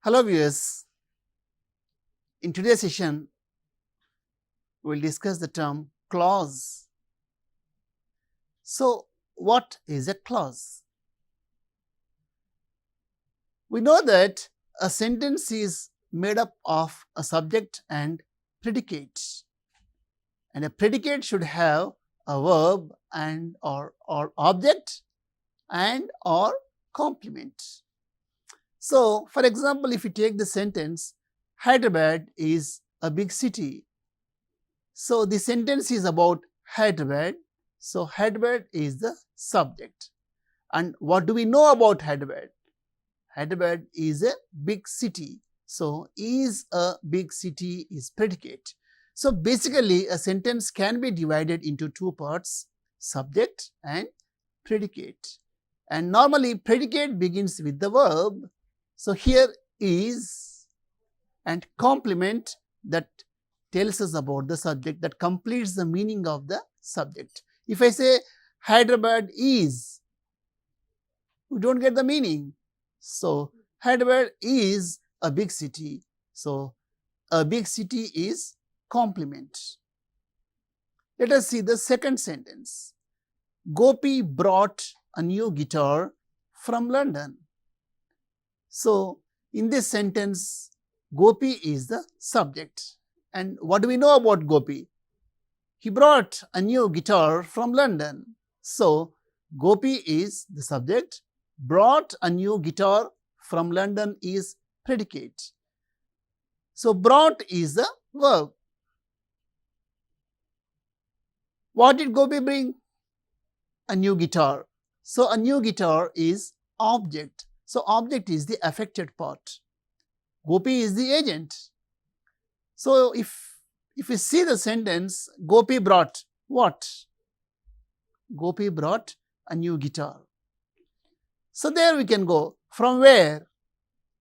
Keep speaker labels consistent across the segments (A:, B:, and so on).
A: Hello viewers, in today's session we will discuss the term clause. So, what is a clause? We know that a sentence is made up of a subject and predicate, and a predicate should have a verb and or object and or complement. So, for example, if you take the sentence, Hyderabad is a big city. So, the sentence is about Hyderabad. So, Hyderabad is the subject. And what do we know about Hyderabad? Hyderabad is a big city. So, is a big city is predicate. So, basically a sentence can be divided into two parts, subject and predicate. And normally predicate begins with the verb. So, here is and complement that tells us about the subject, that completes the meaning of the subject. If I say Hyderabad is, we don't get the meaning. So, Hyderabad is a big city. So, a big city is complement. Let us see the second sentence. Gopi brought a new guitar from London. So, in this sentence, Gopi is the subject. And what do we know about Gopi? He brought a new guitar from London. So, Gopi is the subject, brought a new guitar from London is predicate. So, brought is the verb. What did Gopi bring? A new guitar. So, a new guitar is object. So, object is the affected part. Gopi is the agent. So, if you see the sentence, Gopi brought what? Gopi brought a new guitar. So, there we can go. From where?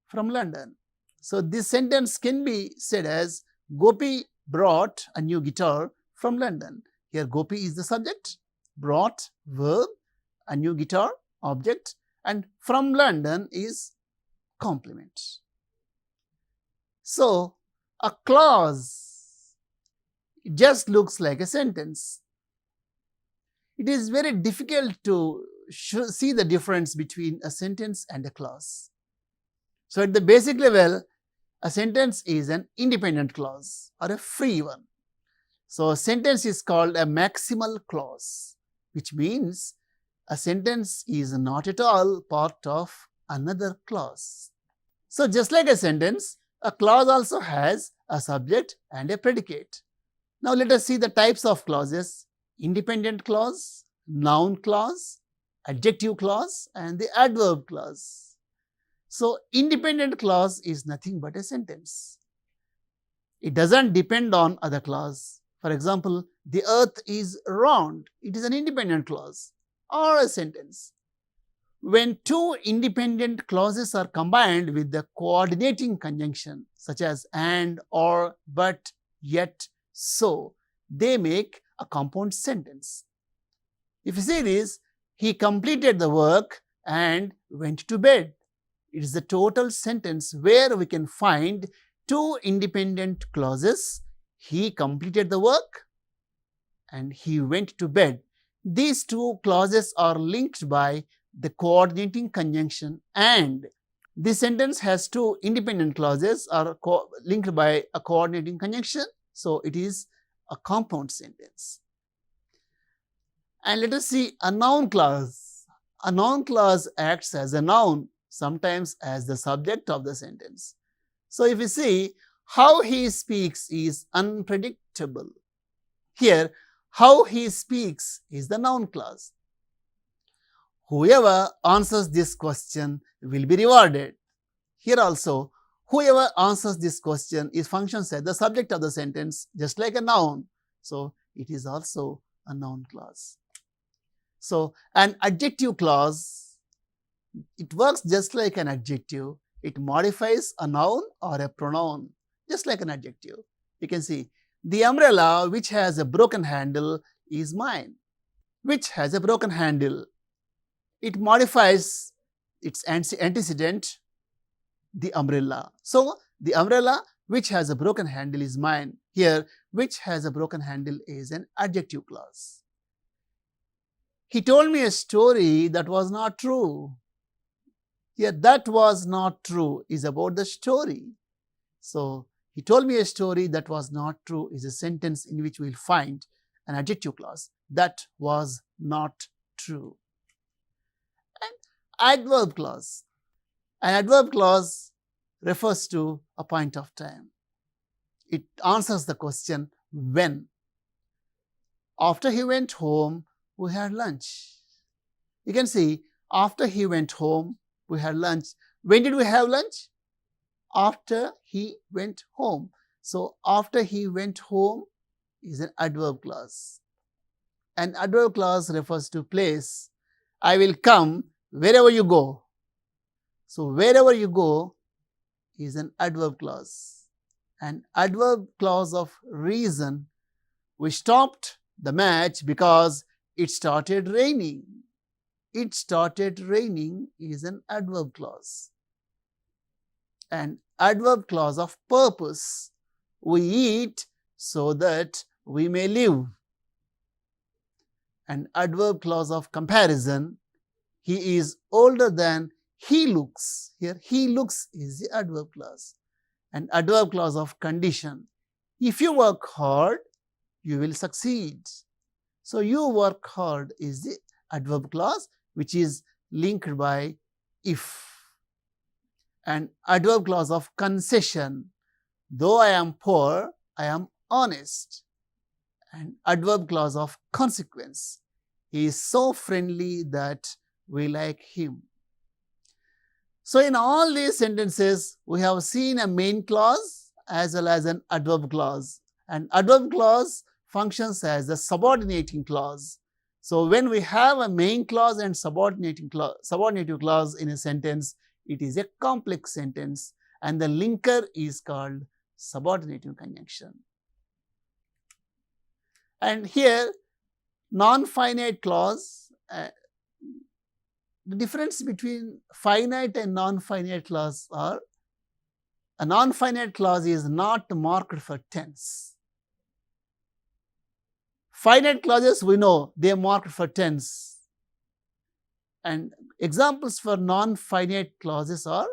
A: From London. So, this sentence can be said as Gopi brought a new guitar from London. Here Gopi is the subject, brought verb, a new guitar object, and from London is complement. So, a clause, it just looks like a sentence. It is very difficult to see the difference between a sentence and a clause. So, at the basic level, a sentence is an independent clause or a free one. So, a sentence is called a maximal clause, which means a sentence is not at all part of another clause. So, just like a sentence, a clause also has a subject and a predicate. Now, let us see the types of clauses: independent clause, noun clause, adjective clause, and the adverb clause. So, independent clause is nothing but a sentence. It doesn't depend on other clause. For example, the earth is round. It is an independent clause or a sentence. When two independent clauses are combined with the coordinating conjunction such as and, or, but, yet, so, they make a compound sentence. If you see this, he completed the work and went to bed. It is the total sentence where we can find two independent clauses. He completed the work and he went to bed. These two clauses are linked by the coordinating conjunction and. This sentence has two independent clauses are linked by a coordinating conjunction. So, it is a compound sentence. And let us see a noun clause. A noun clause acts as a noun, sometimes as the subject of the sentence. So, if you see, how he speaks is unpredictable. Here, how he speaks is the noun clause. Whoever answers this question will be rewarded. Here also, whoever answers this question is functions as the subject of the sentence, just like a noun. So, it is also a noun clause. So, an adjective clause, it works just like an adjective. It modifies a noun or a pronoun, just like an adjective. You can see, the umbrella which has a broken handle is mine. Which has a broken handle? It modifies its antecedent the umbrella. So the umbrella which has a broken handle is mine. Here, which has a broken handle is an adjective clause. He told me a story that was not true. Here, that was not true is about the story. So he told me a story that was not true is a sentence in which we will find an adjective clause. That was not true. And adverb clause. An adverb clause refers to a point of time. It answers the question when. After he went home, we had lunch. You can see after he went home, we had lunch. When did we have lunch? After he went home. So after he went home is an adverb clause. An adverb clause refers to place. I will come wherever you go. So wherever you go is an adverb clause. An adverb clause of reason. We stopped the match because it started raining. It started raining is an adverb clause. An adverb clause of purpose. We eat so that we may live. An adverb clause of comparison. He is older than he looks. Here, he looks is the adverb clause. An adverb clause of condition. If you work hard, you will succeed. So you work hard is the adverb clause which is linked by if. An adverb clause of concession. Though I am poor, I am honest. An adverb clause of consequence. He is so friendly that we like him. So in all these sentences, we have seen a main clause as well as an adverb clause. An adverb clause functions as the subordinating clause. So when we have a main clause and subordinative clause in a sentence, it is a complex sentence and the linker is called subordinative conjunction. And here, non-finite clause, the difference between finite and non-finite clause are, a non-finite clause is not marked for tense. Finite clauses we know they are marked for tense. And examples for non-finite clauses are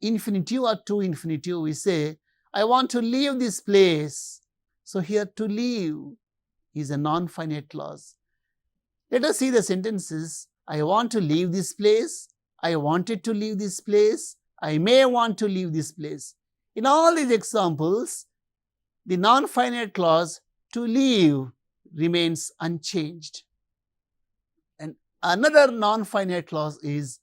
A: infinitive or to infinitive. We say, I want to leave this place. So here to leave is a non-finite clause. Let us see the sentences. I want to leave this place. I wanted to leave this place. I may want to leave this place. In all these examples, the non-finite clause to leave remains unchanged. And another non-finite clause is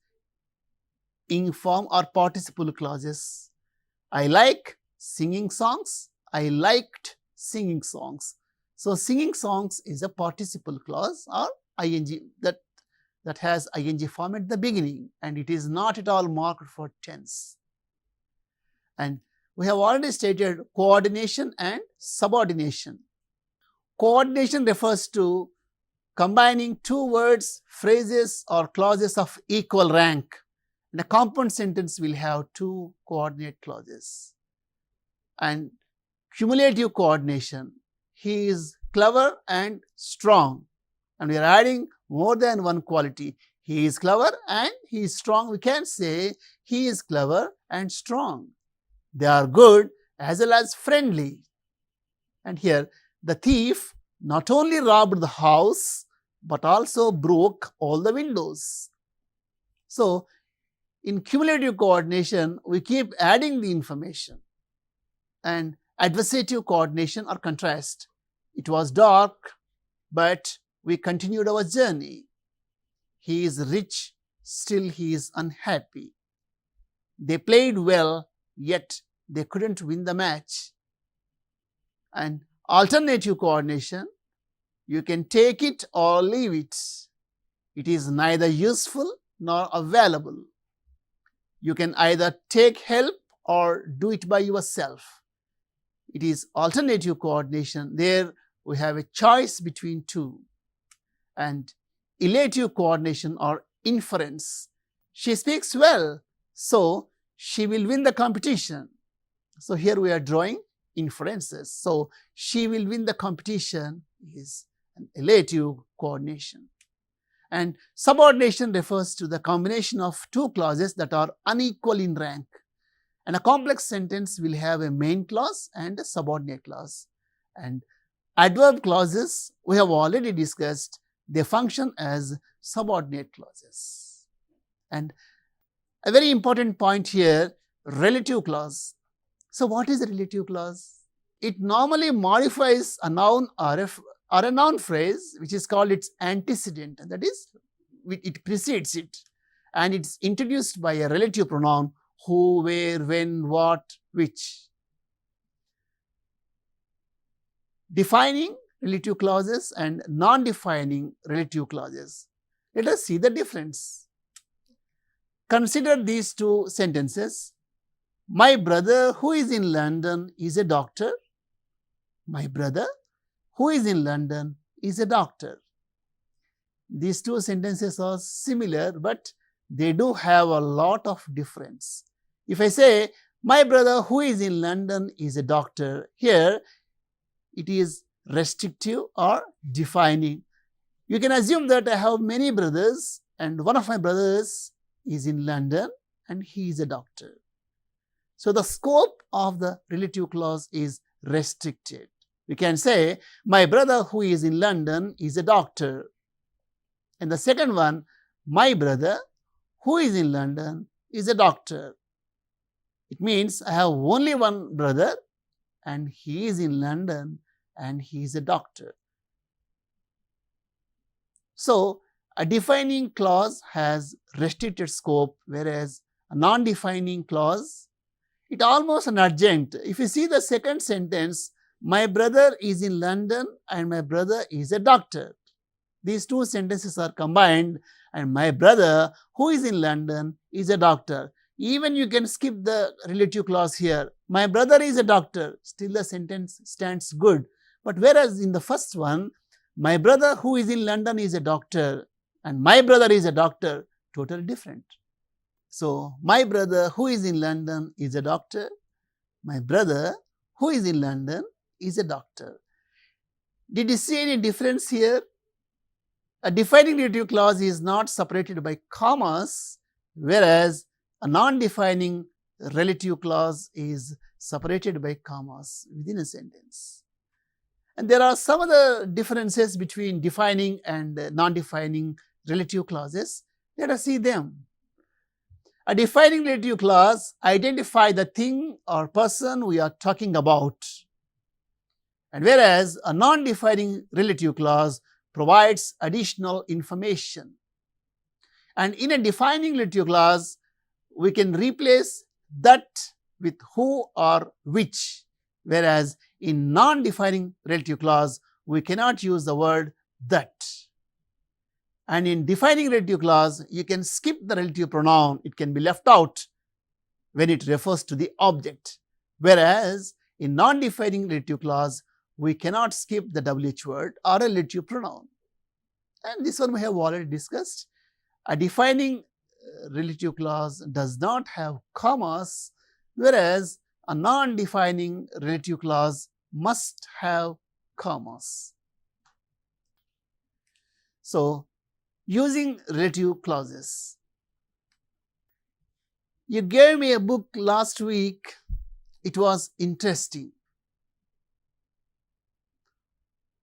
A: inform or participle clauses. I like singing songs. I liked singing songs. So singing songs is a participle clause or ing that has ing form at the beginning, and it is not at all marked for tense. And we have already stated coordination and subordination. Coordination refers to combining two words, phrases or clauses of equal rank. In a compound sentence will have two coordinate clauses. And cumulative coordination. He is clever and strong. And we are adding more than one quality. He is clever and he is strong. We can say he is clever and strong. They are good as well as friendly. And here the thief not only robbed the house but also broke all the windows. So in cumulative coordination, we keep adding the information. And adversative coordination or contrast. It was dark, but we continued our journey. He is rich, still he is unhappy. They played well, yet they couldn't win the match. And alternative coordination, you can take it or leave it. It is neither useful nor available. You can either take help or do it by yourself. It is alternative coordination. There we have a choice between two. And elative coordination or inference. She speaks well, so she will win the competition. So here we are drawing inferences. So she will win the competition is an relative coordination. And subordination refers to the combination of two clauses that are unequal in rank. And a complex sentence will have a main clause and a subordinate clause. And adverb clauses we have already discussed, they function as subordinate clauses. And a very important point here, relative clause. So what is a relative clause? It normally modifies a noun or a noun phrase which is called its antecedent, that is, it precedes it, and it's introduced by a relative pronoun who, where, when, what, which. Defining relative clauses and non-defining relative clauses. Let us see the difference. Consider these two sentences. My brother who is in London is a doctor. My brother who is in London is a doctor. These two sentences are similar, but they do have a lot of difference. If I say, my brother who is in London is a doctor, here it is restrictive or defining. You can assume that I have many brothers and one of my brothers is in London and he is a doctor. So the scope of the relative clause is restricted. We can say, my brother who is in London is a doctor. And the second one, my brother who is in London is a doctor. It means I have only one brother and he is in London and he is a doctor. So a defining clause has restricted scope, whereas a non-defining clause, it almost an adjunct. If you see the second sentence, my brother is in London and my brother is a doctor. These two sentences are combined and my brother who is in London is a doctor. Even you can skip the relative clause here. My brother is a doctor, still the sentence stands good. But whereas in the first one, my brother who is in London is a doctor and my brother is a doctor, totally different. So, my brother who is in London is a doctor, my brother who is in London is a doctor. Did you see any difference here? A defining relative clause is not separated by commas, whereas a non-defining relative clause is separated by commas within a sentence. And there are some other differences between defining and non-defining relative clauses. Let us see them. A defining relative clause identifies the thing or person we are talking about, and whereas a non-defining relative clause provides additional information. And in a defining relative clause, we can replace that with who or which, whereas in non-defining relative clause, we cannot use the word that. And in defining relative clause, you can skip the relative pronoun, it can be left out when it refers to the object. Whereas in non-defining relative clause, we cannot skip the WH word or a relative pronoun. And this one we have already discussed. A defining relative clause does not have commas, whereas a non-defining relative clause must have commas. So, using relative clauses. You gave me a book last week, it was interesting.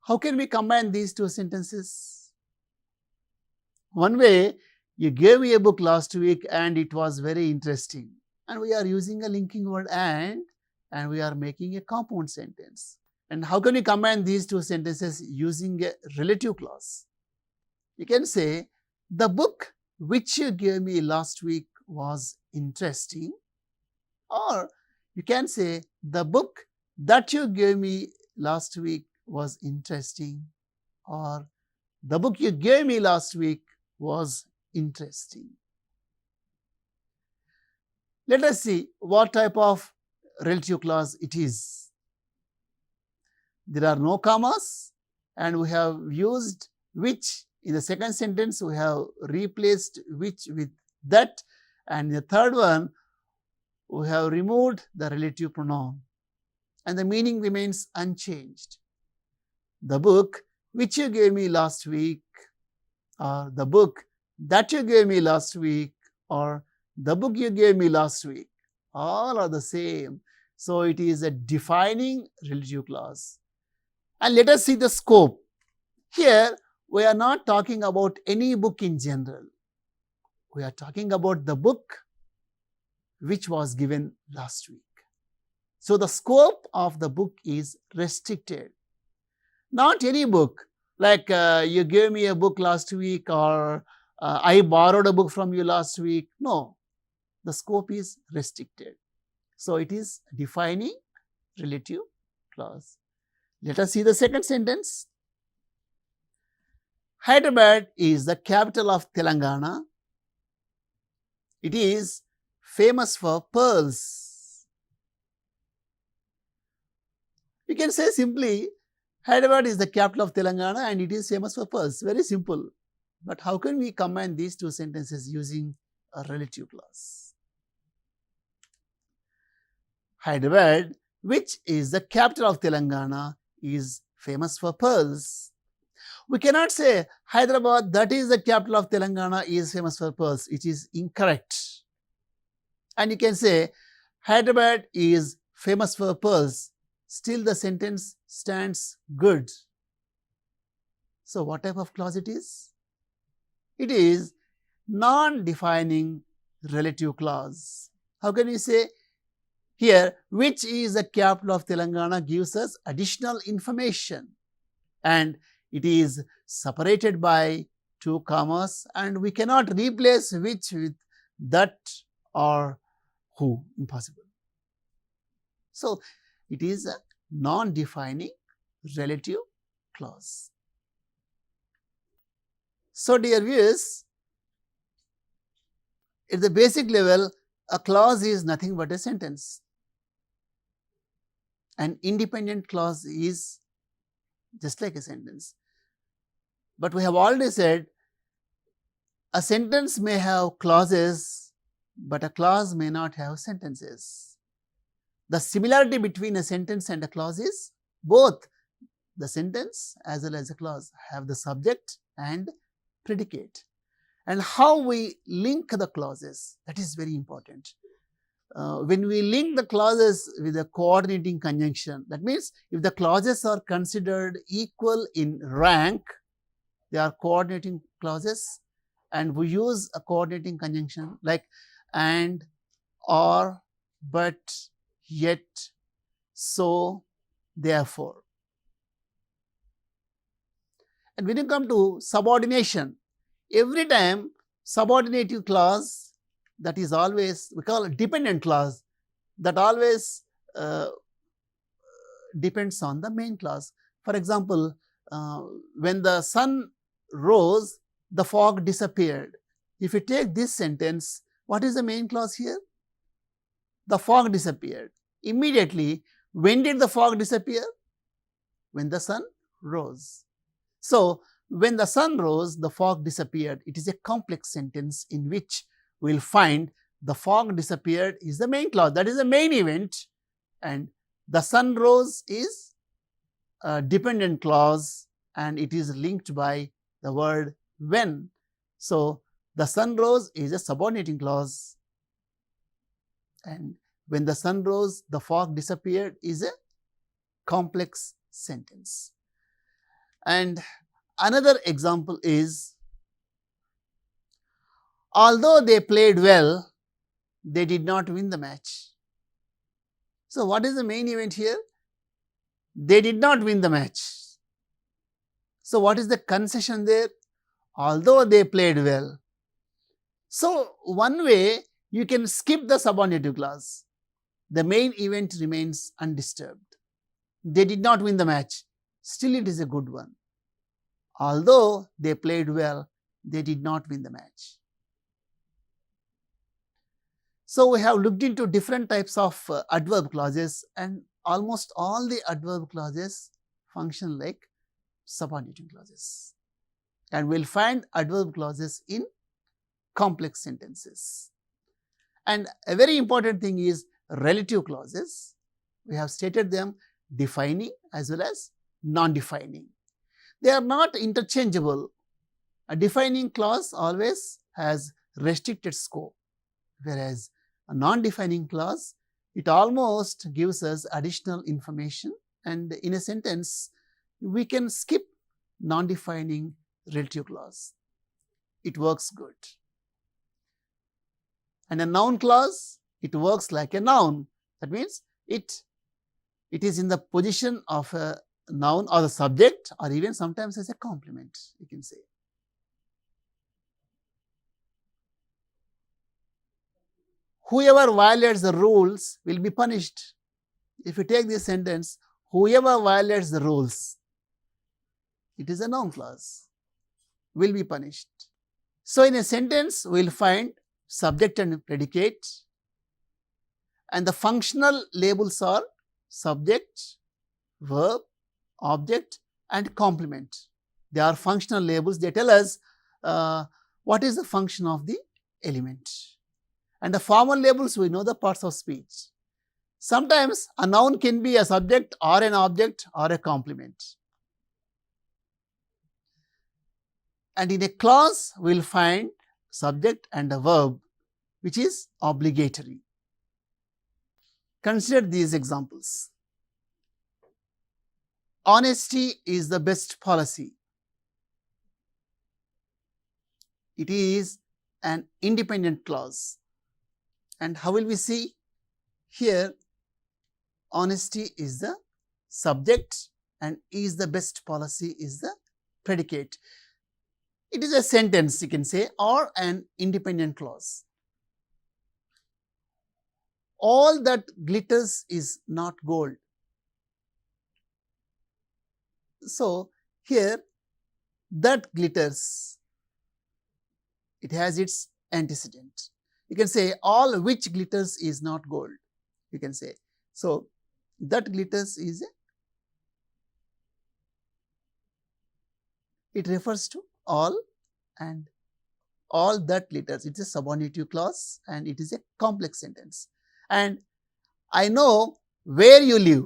A: How can we combine these two sentences? One way, you gave me a book last week and it was very interesting. And we are using a linking word and we are making a compound sentence. And how can we combine these two sentences using a relative clause? You can say, the book which you gave me last week was interesting. Or you can say, the book that you gave me last week was interesting. Or the book you gave me last week was interesting. Let us see what type of relative clause it is. There are no commas and we have used which. In the second sentence, we have replaced which with that, and in the third one, we have removed the relative pronoun and the meaning remains unchanged. The book which you gave me last week, or the book that you gave me last week, or the book you gave me last week, all are the same. So it is a defining relative clause. And let us see the scope. Here we are not talking about any book in general. We are talking about the book which was given last week. So the scope of the book is restricted. Not any book, like you gave me a book last week, or I borrowed a book from you last week. No, the scope is restricted. So it is defining relative clause. Let us see the second sentence. Hyderabad is the capital of Telangana. It is famous for pearls. We can say simply, Hyderabad is the capital of Telangana and it is famous for pearls. Very simple. But how can we combine these two sentences using a relative clause? Hyderabad, which is the capital of Telangana, is famous for pearls. We cannot say Hyderabad, that is the capital of Telangana, is famous for pearls. It is incorrect. And you can say Hyderabad is famous for pearls. Still the sentence stands good. So what type of clause it is? It is non-defining relative clause. How can we say? Here, which is the capital of Telangana gives us additional information, and it is separated by two commas, and we cannot replace which with that or who. Impossible. So it is a non-defining relative clause. So dear viewers, at the basic level, a clause is nothing but a sentence. An independent clause is just like a sentence. But we have already said a sentence may have clauses, but a clause may not have sentences. The similarity between a sentence and a clause is both the sentence as well as a clause have the subject and predicate. And how we link the clauses, that is very important. When we link the clauses with a coordinating conjunction, that means if the clauses are considered equal in rank, they are coordinating clauses, and we use a coordinating conjunction like and, or, but, yet, so, therefore. And when you come to subordination, every time subordinative clause, that is always, we call it dependent clause, that always depends on the main clause. For example, when the sun rose, the fog disappeared. If you take this sentence, what is the main clause here? The fog disappeared. Immediately, when did the fog disappear? When the sun rose. So, when the sun rose, the fog disappeared. It is a complex sentence in which we will find the fog disappeared is the main clause. That is the main event, and the sun rose is a dependent clause and it is linked by the word when. So, the sun rose is a subordinating clause, and when the sun rose, the fog disappeared is a complex sentence. And another example is, although they played well, they did not win the match. So what is the main event here? They did not win the match. So what is the concession there? Although they played well. So one way you can skip the subordinative clause. The main event remains undisturbed. They did not win the match. Still it is a good one. Although they played well, they did not win the match. So we have looked into different types of adverb clauses, and almost all the adverb clauses function like subordinating clauses. And we will find adverb clauses in complex sentences. And a very important thing is relative clauses. We have stated them defining as well as non-defining. They are not interchangeable. A defining clause always has restricted scope, whereas a non-defining clause, it almost gives us additional information, and in a sentence we can skip non-defining relative clause. It works good. And a noun clause, it works like a noun. That means it is in the position of a noun or the subject, or even sometimes as a complement, you can say. Whoever violates the rules will be punished. If you take this sentence, whoever violates the rules, it is a noun clause, will be punished. So in a sentence, we will find subject and predicate, and the functional labels are subject, verb, object and complement. They are functional labels. They tell us what is the function of the element. And the formal labels, we know the parts of speech. Sometimes a noun can be a subject or an object or a complement. And in a clause, we will find subject and a verb, which is obligatory. Consider these examples. Honesty is the best policy. It is an independent clause. And how will we see? Here, honesty is the subject and is the best policy is the predicate. It is a sentence, you can say, or an independent clause. All that glitters is not gold. So here, that glitters, it has its antecedent. You can say all which glitters is not gold, you can say. So that glitters is it refers to all, and all that glitters. It is a subordinative clause and it is a complex sentence. And I know where you live.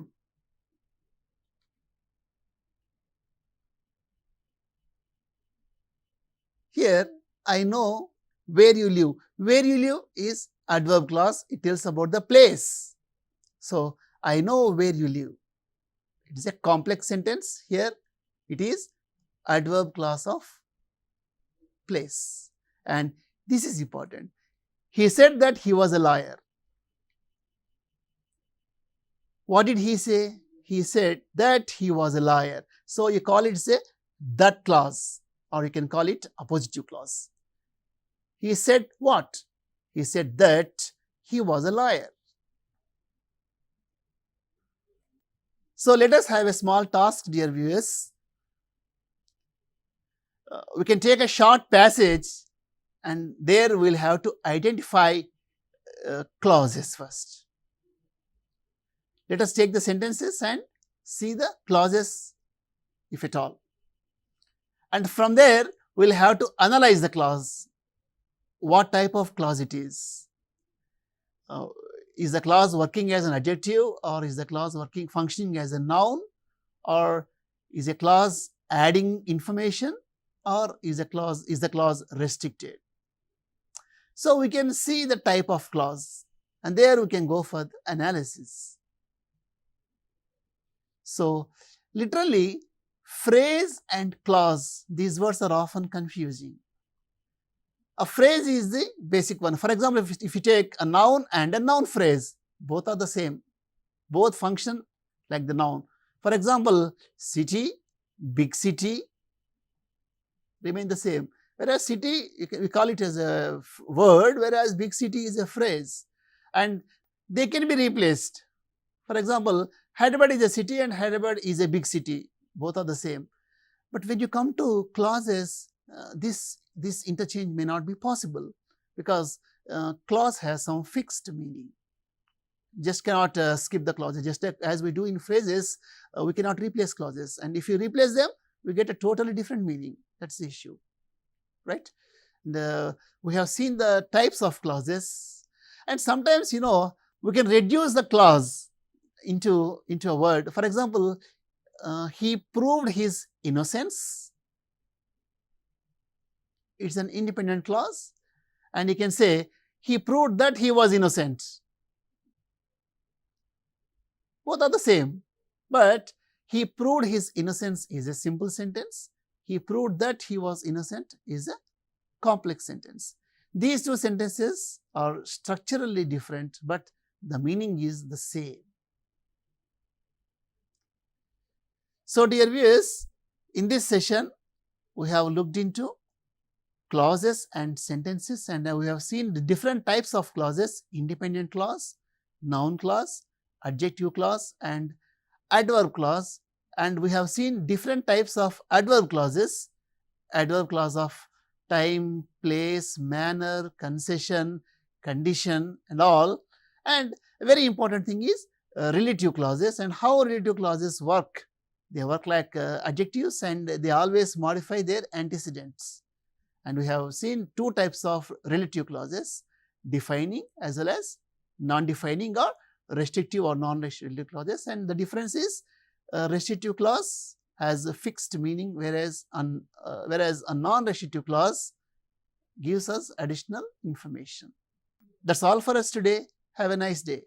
A: Here, I know where you live. Where you live is adverb clause. It tells about the place. So, I know where you live. It is a complex sentence. Here, it is adverb clause of place. And this is important. He said that he was a liar. What did he say? He said that he was a liar. So, you call it say that clause, or you can call it appositive clause. He said what? He said that he was a liar. So, let us have a small task, dear viewers. We can take a short passage and there we will have to identify clauses first. Let us take the sentences and see the clauses, if at all. And from there, we will have to analyze the clause. What type of clause it is? Is the clause working as an adjective, or is the clause functioning as a noun, or is a clause adding information, or is the clause restricted? So we can see the type of clause, and there we can go for the analysis. So literally, phrase and clause, these words are often confusing. A phrase is the basic one. For example, if you take a noun and a noun phrase, both are the same. Both function like the noun. For example, city, big city remain the same. Whereas city, we call it as a word, whereas big city is a phrase. And they can be replaced. For example, Hyderabad is a city and Hyderabad is a big city. Both are the same. But when you come to clauses, this interchange may not be possible, because clause has some fixed meaning. Just cannot skip the clauses. Just as we do in phrases, we cannot replace clauses. And if you replace them, we get a totally different meaning. That's the issue, right? We have seen the types of clauses. And sometimes, we can reduce the clause into a word. For example, he proved his innocence. It's an independent clause, and you can say he proved that he was innocent. Both are the same, but he proved his innocence is a simple sentence. He proved that he was innocent is a complex sentence. These two sentences are structurally different, but the meaning is the same. So, dear viewers, in this session, we have looked into clauses and sentences, and we have seen the different types of clauses: independent clause, noun clause, adjective clause, and adverb clause. And we have seen different types of adverb clauses: adverb clause of time, place, manner, concession, condition, and all. And a very important thing is relative clauses, and how relative clauses work. They work like adjectives, and they always modify their antecedents. And we have seen two types of relative clauses: defining as well as non-defining or restrictive or non-restrictive clauses. And the difference is restrictive clause has a fixed meaning, whereas a non-restrictive clause gives us additional information. That's all for us today. Have a nice day.